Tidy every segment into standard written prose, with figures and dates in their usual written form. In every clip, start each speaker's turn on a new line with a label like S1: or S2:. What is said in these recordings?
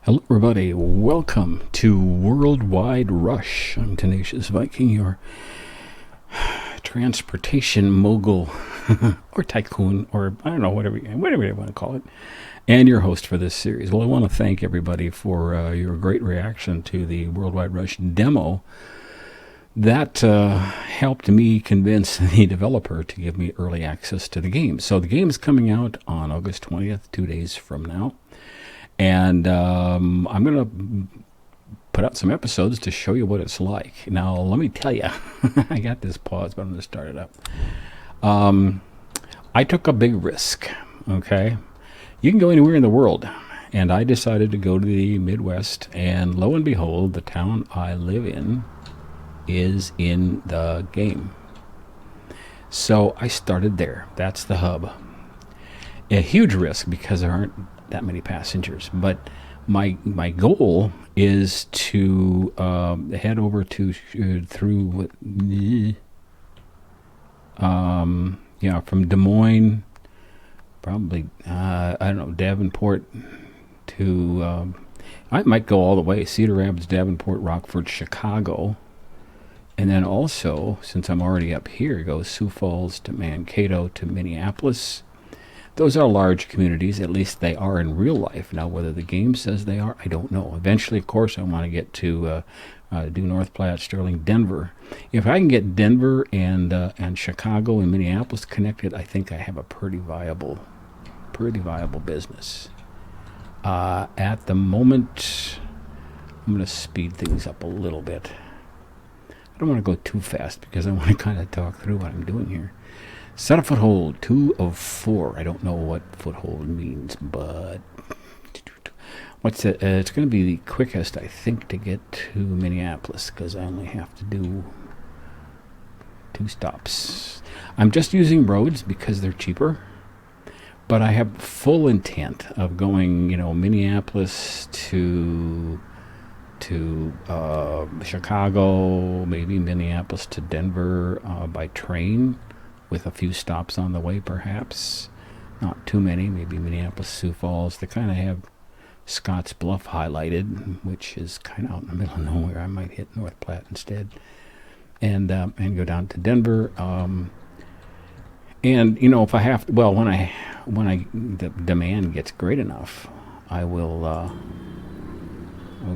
S1: Hello, everybody. Welcome to Worldwide Rush. I'm TenaciousViking, your transportation mogul or tycoon, or I don't know, whatever you want to call it, and your host for this series. Well, I want to thank everybody for your great reaction to the Worldwide Rush demo. That helped me convince the developer to give me early access to the game. So the game is coming out on August 20th, 2 days from now. And I'm going to put out some episodes to show you what it's like. Now, let me tell you, I got this pause, but I'm going to start it up. I took a big risk, okay? You can go anywhere in the world. And I decided to go to the Midwest, and lo and behold, the town I live in is in the game. So I started there. That's the hub. A huge risk because there aren't that many passengers, but my goal is to head over to through from Des Moines, probably I don't know, Davenport to I might go all the way Cedar Rapids, Davenport, Rockford, Chicago, and then also, since I'm already up here, go Sioux Falls to Mankato to Minneapolis. Those are large communities, at least they are in real life. Now, whether the game says they are, I don't know. Eventually, of course, I want to get to do North Platte, Sterling, Denver. If I can get Denver and Chicago and Minneapolis connected, I think I have a pretty viable business. At the moment, I'm going to speed things up a little bit. I don't want to go too fast because I want to kind of talk through what I'm doing here. Set a foothold, 2 of 4. I don't know what foothold means, but what's it? It's going to be the quickest, I think, to get to Minneapolis because I only have to do 2 stops. I'm just using roads because they're cheaper, but I have full intent of going, Minneapolis to Chicago, maybe Minneapolis to Denver by train, with a few stops on the way, perhaps. Not too many, maybe Minneapolis, Sioux Falls. They kind of have Scotts Bluff highlighted, which is kind of out in the middle of nowhere. I might hit North Platte instead, and go down to Denver. If I have to, well, when the demand gets great enough, I will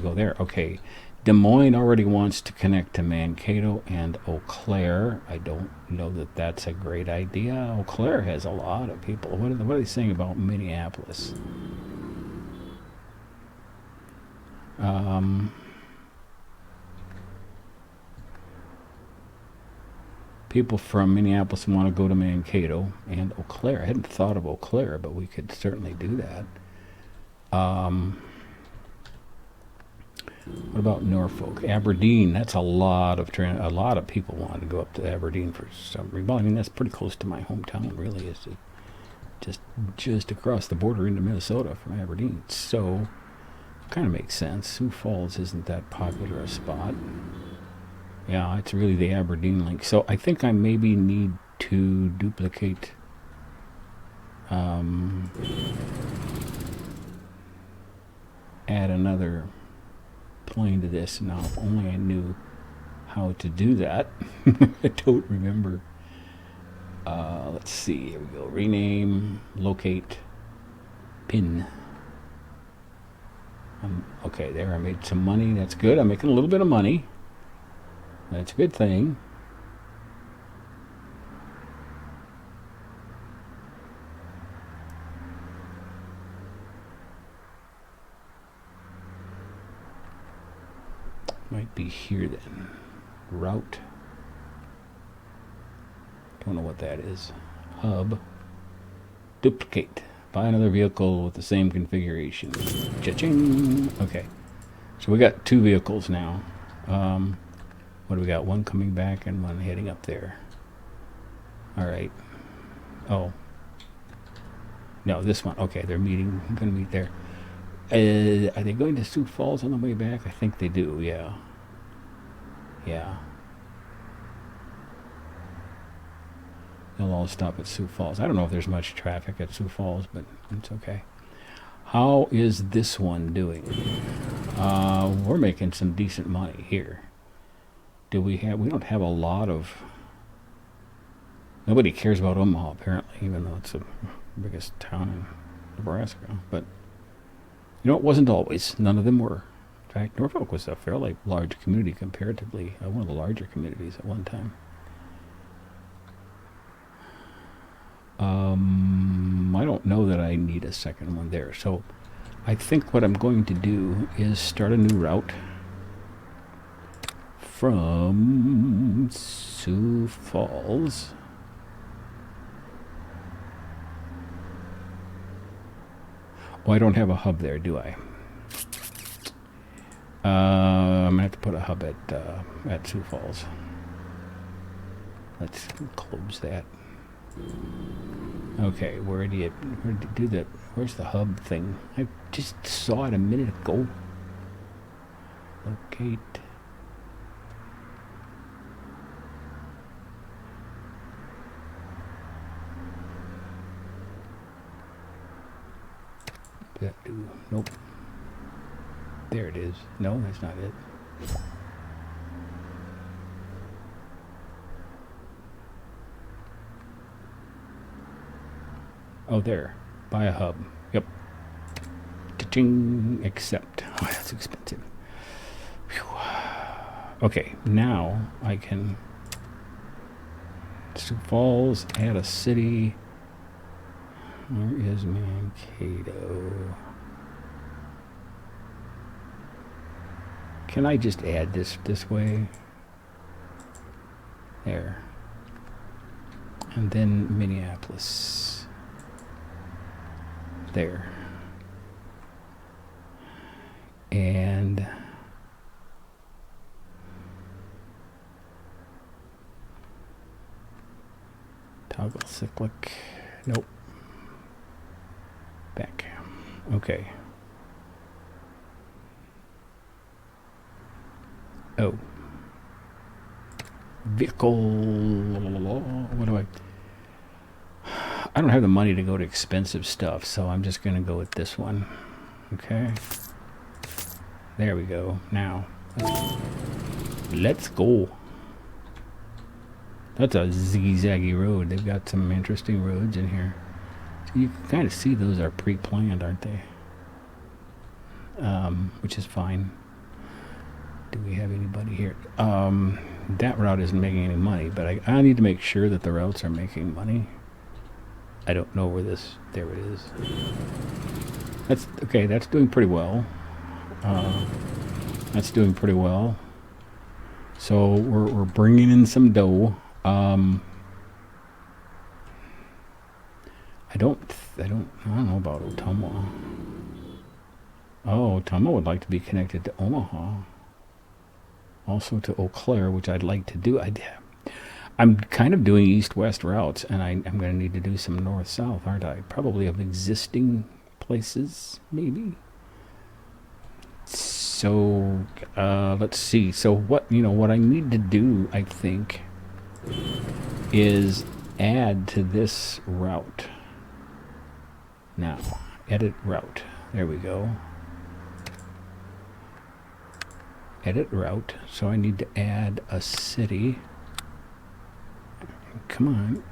S1: go there. Okay. Des Moines already wants to connect to Mankato and Eau Claire. I don't know that that's a great idea. Eau Claire has a lot of people. What are they saying about Minneapolis? People from Minneapolis want to go to Mankato and Eau Claire. I hadn't thought of Eau Claire, but we could certainly do that. What about Norfolk? Aberdeen, that's a lot of people want to go up to Aberdeen for some reason. Well, I mean, that's pretty close to my hometown, really. Is just across the border into Minnesota from Aberdeen. So, kind of makes sense. Sioux Falls isn't that popular a spot. Yeah, it's really the Aberdeen link. So, I think I maybe need to duplicate add another plane to this. Now, if only I knew how to do that. I don't remember. Let's see. Here we go. Rename, locate, pin. Okay, there. I made some money. That's good. I'm making a little bit of money. That's a good thing. Might be here then. Route. Don't know what that is. Hub. Duplicate. Buy another vehicle with the same configuration. Cha-ching. Okay. So we got 2 vehicles now. What do we got? 1 coming back and 1 heading up there. All right. Oh. No, this one. Okay, they're meeting. I'm going to meet there. Are they going to Sioux Falls on the way back? I think they do, yeah. Yeah. They'll all stop at Sioux Falls. I don't know if there's much traffic at Sioux Falls, but it's okay. How is this one doing? We're making some decent money here. Do we have? We don't have a lot of. Nobody cares about Omaha apparently, even though it's the biggest town in Nebraska. But you know, it wasn't always. None of them were. In fact, Norfolk was a fairly large community comparatively, one of the larger communities at one time. I don't know that I need a second one there. So I think what I'm going to do is start a new route from Sioux Falls. Oh, I don't have a hub there, do I? I'm gonna have to put a hub at Sioux Falls. Let's close that. Okay, where do you do that? Where's the hub thing? I just saw it a minute ago. Locate. That do? Nope. There it is. No, that's not it. Oh, there. Buy a hub. Yep. Cha-ching. Accept. Oh, that's expensive. Whew. Okay, now I can. Sioux Falls, add a city. Where is Mankato? Can I just add this way? There. And then Minneapolis. There. And toggle cyclic. Nope. Back. Okay. Oh. Vehicle. What do I don't have the money to go to expensive stuff, so I'm just going to go with this one. Okay. There we go. Now, let's go. That's a ziggy-zaggy road. They've got some interesting roads in here. So you can kind of see those are pre-planned, aren't they? Which is fine. Do we have anybody here? That route isn't making any money, but I need to make sure that the routes are making money. I don't know where this. There it is. That's okay. That's doing pretty well. That's doing pretty well. So we're bringing in some dough. I don't know about Ottumwa. Oh, Ottumwa would like to be connected to Omaha. Also to Eau Claire, which I'd like to do. I'm kind of doing east-west routes, and I'm going to need to do some north-south, aren't I? Probably of existing places, maybe. So let's see. So what I need to do, I think, is add to this route. Now, edit route. There we go. Edit route. So I need to add a city. Come on.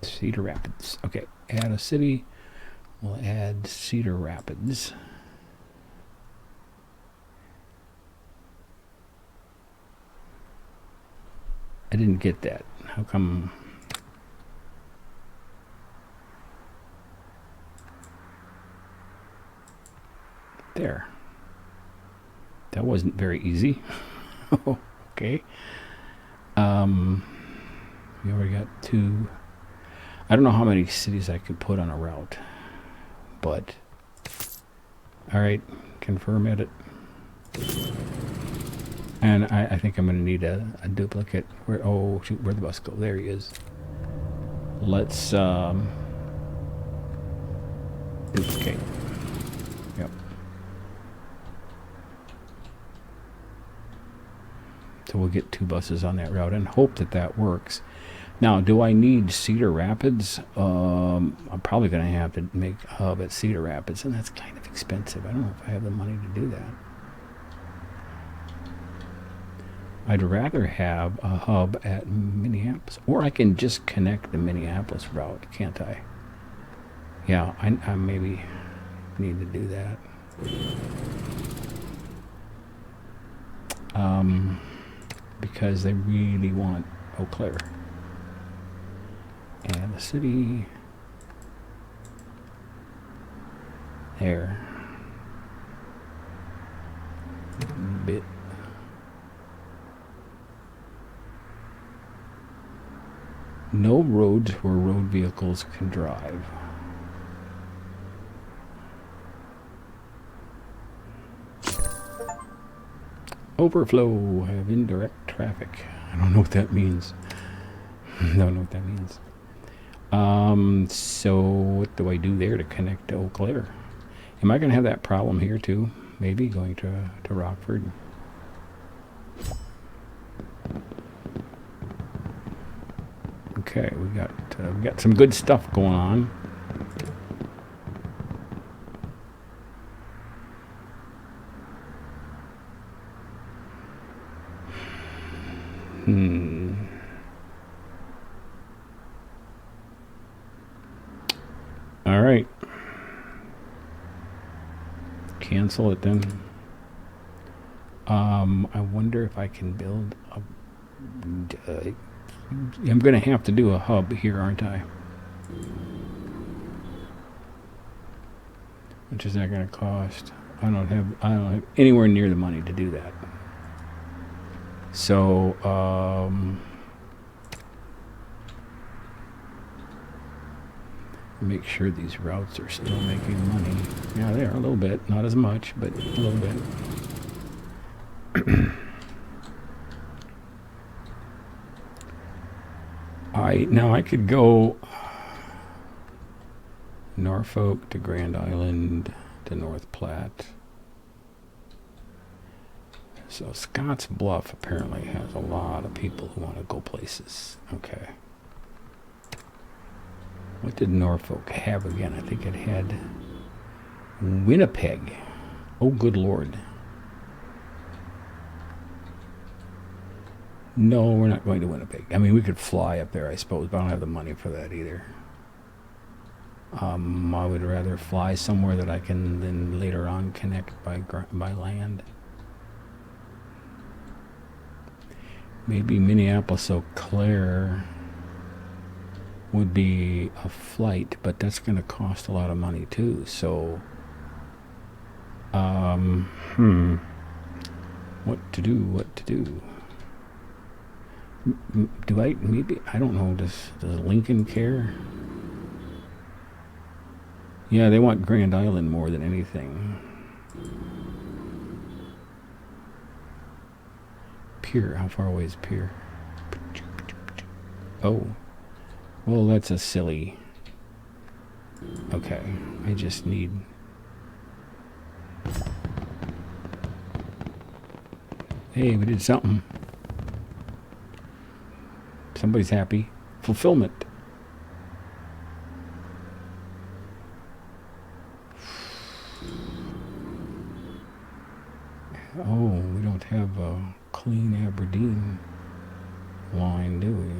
S1: Cedar Rapids. Okay, add a city. We'll add Cedar Rapids. I didn't get that. How come? There. That wasn't very easy. Okay. We already got 2. I don't know how many cities I could put on a route, but all right, confirm edit. And I think I'm going to need a duplicate. Oh shoot, where'd the bus go? There he is. Let's duplicate. Yep. So we'll get 2 buses on that route and hope that that works. Now, do I need Cedar Rapids? I'm probably going to have to make a hub at Cedar Rapids, and that's kind of expensive. I don't know if I have the money to do that. I'd rather have a hub at Minneapolis, or I can just connect the Minneapolis route, can't I? Yeah, I maybe need to do that. Because they really want Eau Claire. And the city there. Bit. No roads where road vehicles can drive. Overflow of indirect traffic. I don't know what that means. Don't know what that means. So what do I do there to connect to Eau Claire? Am I going to have that problem here too? Maybe going to Rockford. Okay, we got some good stuff going on. All right. Cancel it then. I wonder if I can build a... I'm going to have to do a hub here, aren't I? Which is that going to cost? I don't have anywhere near the money to do that. So, make sure these routes are still making money. Yeah, they are a little bit, not as much, but a little bit. Now I could go Norfolk to Grand Island to North Platte. So Scotts Bluff apparently has a lot of people who want to go places. Okay. What did Norfolk have again? I think it had Winnipeg. Oh, good Lord. No, we're not going to Winnipeg. I mean, we could fly up there, I suppose, but I don't have the money for that either. I would rather fly somewhere that I can then later on connect by land. Maybe Minneapolis, Eau Claire would be a flight, but that's going to cost a lot of money too. So, what to do? I don't know, does Lincoln care? Yeah, they want Grand Island more than anything. Pier, how far away is Pier? Oh, well, that's a silly... Okay, I just need... Hey, we did something. Somebody's happy. Fulfillment. Oh, we don't have a clean Aberdeen line, do we?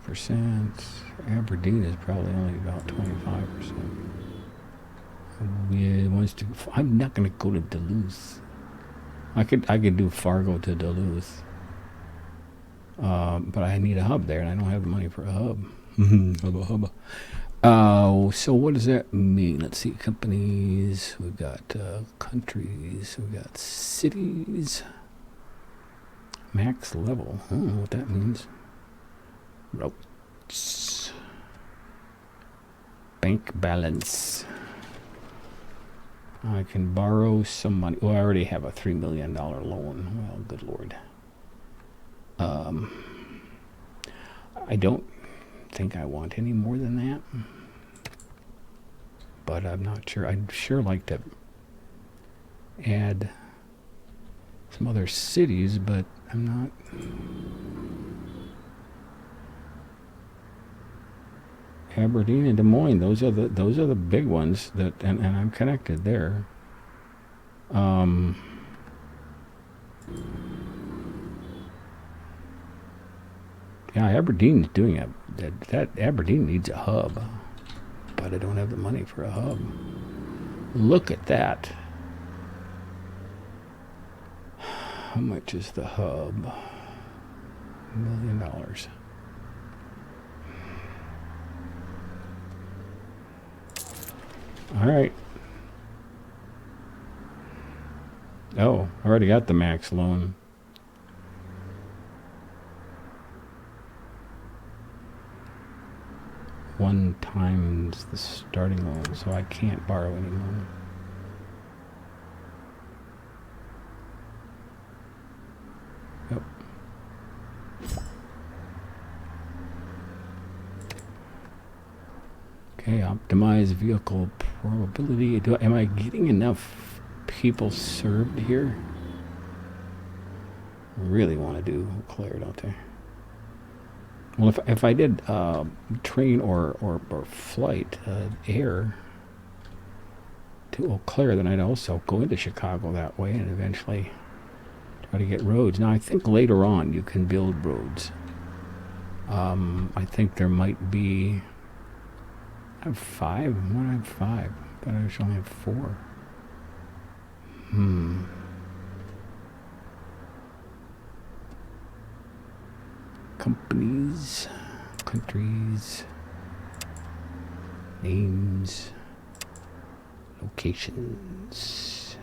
S1: 50%. Aberdeen is probably only about 25%. I'm not going to go to Duluth. I could do Fargo to Duluth. But I need a hub there, and I don't have the money for a hub. Hubba. So what does that mean? Let's see. Companies. We've got countries. We've got cities. Max level. I don't know what that means. Routes. Bank balance. I can borrow some money. Well, I already have a $3 million loan. Well, good Lord. I don't think I want any more than that. But I'm not sure. I'd sure like to add some other cities, but I'm not. Aberdeen and Des Moines. Those are the big ones that, and I'm connected there. Yeah, Aberdeen's doing it. That Aberdeen needs a hub, but I don't have the money for a hub. Look at that. How much is the hub? $1 million. All right. Oh, I already got the max loan. One times the starting loan, so I can't borrow anymore. Yep. Okay, optimize vehicle probability. Am I getting enough people served here? Really want to do Eau Claire, don't I? Well, if I did train or flight air to Eau Claire, then I'd also go into Chicago that way and eventually try to get roads. Now, I think later on you can build roads. I think there might be. I have 5. Why do I have 5? But I should only have 4. Companies, countries, names, locations.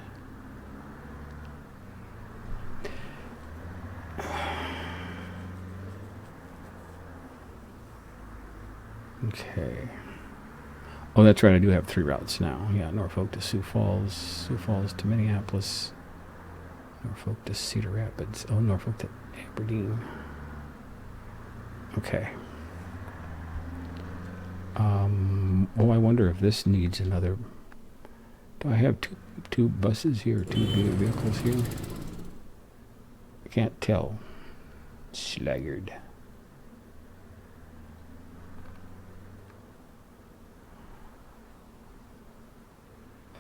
S1: Okay. Oh, that's right. I do have 3 routes now. Yeah, Norfolk to Sioux Falls, Sioux Falls to Minneapolis, Norfolk to Cedar Rapids. Oh, Norfolk to Aberdeen. Okay. Oh, I wonder if this needs another. Do I have two buses here, 2 vehicles here? I can't tell. Sluggard.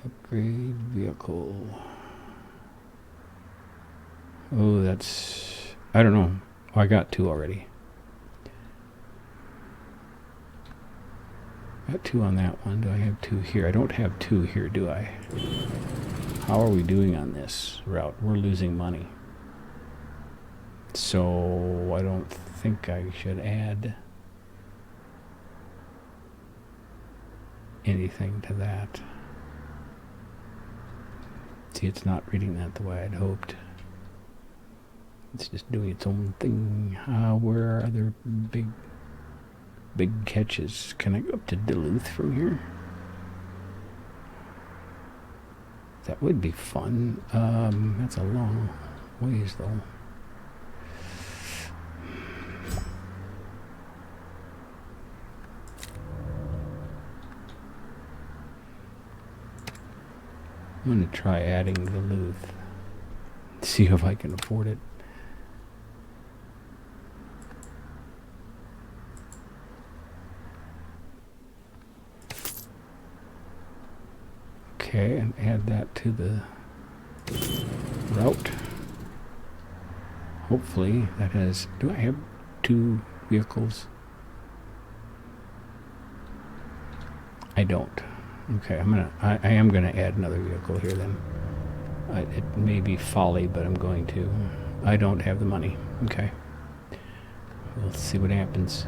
S1: Upgrade vehicle. Oh, that's. I don't know. Oh, I got 2 already. Got 2 on that one. Do I have 2 here? I don't have 2 here, do I? How are we doing on this route? We're losing money. So I don't think I should add anything to that. See, it's not reading that the way I'd hoped. It's just doing its own thing. Where are other big catches? Can I go up to Duluth from here? That would be fun. That's a long ways though. I'm going to try adding Duluth. See if I can afford it. Okay, and add that to the route. Hopefully that has. Do I have 2 vehicles? I don't. Okay, I am gonna add another vehicle here then. It may be folly, but I'm going to. I don't have the money. Okay. We'll see what happens.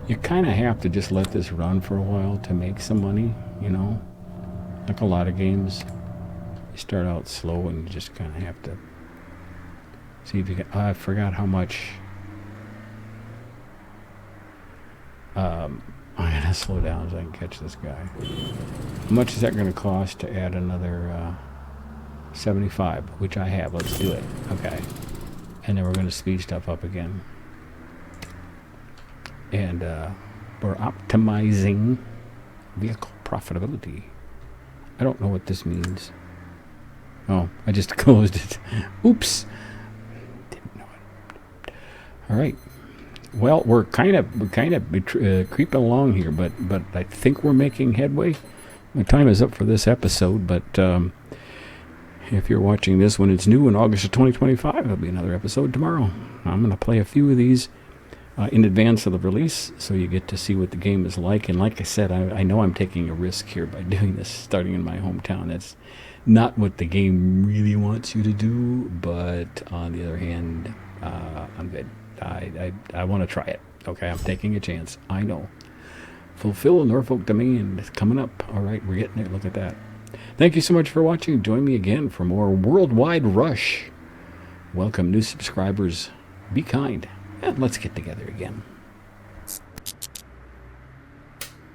S1: You kind of have to just let this run for a while to make some money, you know? Like a lot of games. You start out slow and you just kind of have to see if you can. I forgot how much. I'm going to slow down so I can catch this guy. How much is that going to cost to add another 75, which I have. Let's do it. Okay. And then we're going to speed stuff up again. And we're optimizing vehicle profitability. I don't know what this means. Oh, I just closed it. Oops. Didn't know it. All right. Well, we're kind of creeping along here, but I think we're making headway. My time is up for this episode, but if you're watching this when it's new in August of 2025, there'll be another episode tomorrow. I'm going to play a few of these in advance of the release, so you get to see what the game is like. And like I said, I know I'm taking a risk here by doing this, starting in my hometown. That's not what the game really wants you to do, but on the other hand, I'm good. I want to try it. Okay, I'm taking a chance. I know. Fulfill Norfolk demand coming up. All right, we're getting there. Look at that. Thank you so much for watching. Join me again for more Worldwide Rush. Welcome new subscribers. Be kind, and let's get together again.